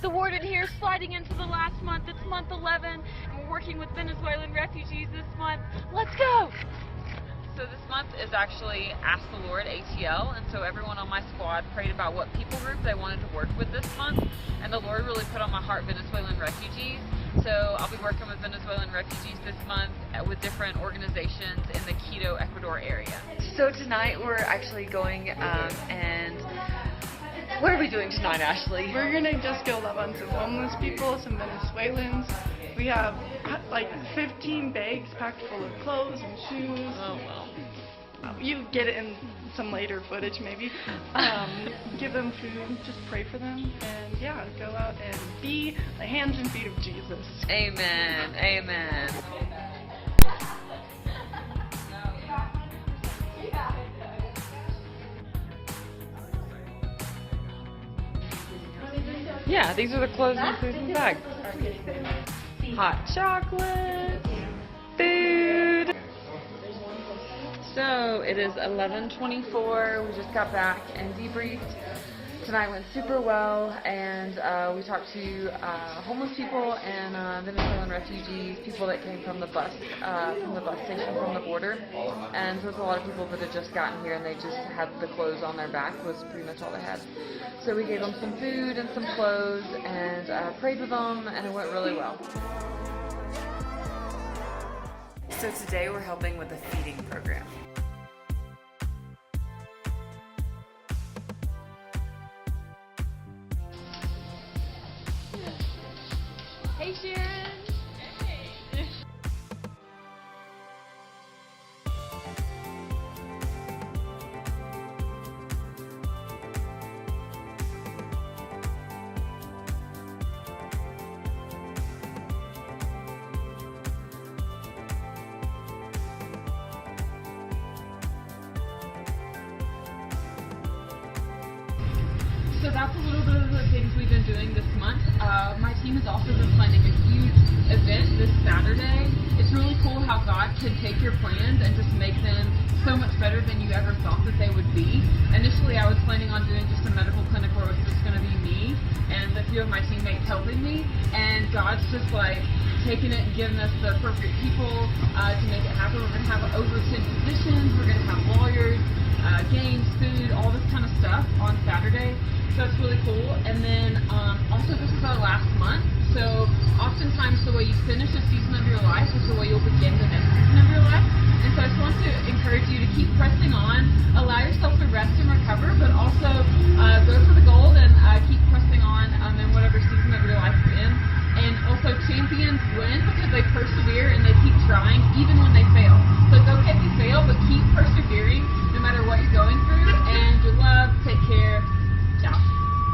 The warden here is sliding into the last month. It's month 11, and we're working with Venezuelan refugees this month. Let's go! So this month is actually Ask the Lord ATL, and so everyone on my squad prayed about what people group they wanted to work with this month, and the Lord really put on my heart Venezuelan refugees. So I'll be working with Venezuelan refugees this month with different organizations in the Quito, Ecuador area. So tonight we're actually going and what are we doing tonight, Ashley? We're gonna just go love on some homeless people, some Venezuelans. We have like 15 bags packed full of clothes and shoes. Oh well. You get it in some later footage maybe. Give them food, just pray for them, and yeah, go out and be the hands and feet of Jesus. Amen. Amen. Yeah, these are the clothes and food in the bag. Hot chocolate, food. So it is 11:24. We just got back and debriefed. Tonight went super well, and we talked to homeless people and Venezuelan refugees, people that came from the bus station from the border. And so it's a lot of people that had just gotten here and they just had the clothes on their back was pretty much all they had. So we gave them some food and some clothes and prayed with them, and it went really well. So today we're helping with the feeding program. Hey, Sharon! Hey! So that's a little bit of the things we've been doing this month. My team has also been planning a huge event this Saturday. It's really cool how God can take your plans and just make them so much better than you ever thought that they would be. Initially, I was planning on doing just a medical clinic where it was just going to be me and a few of my teammates helping me, and God's just like taking it and giving us the appropriate people to make it happen. We're going to have over 10 positions. We're going to have lawyers, games, food, all this kind of stuff on Saturday. So it's really cool. And then also this is our last month. So oftentimes the way you finish a season of your life is the way you'll begin the next season of your life. And so I just want to encourage you to keep pressing on, allow yourself to rest and recover, but also go for the gold and keep pressing on in whatever season of your life you're in. And also champions win because they persevere and they keep trying even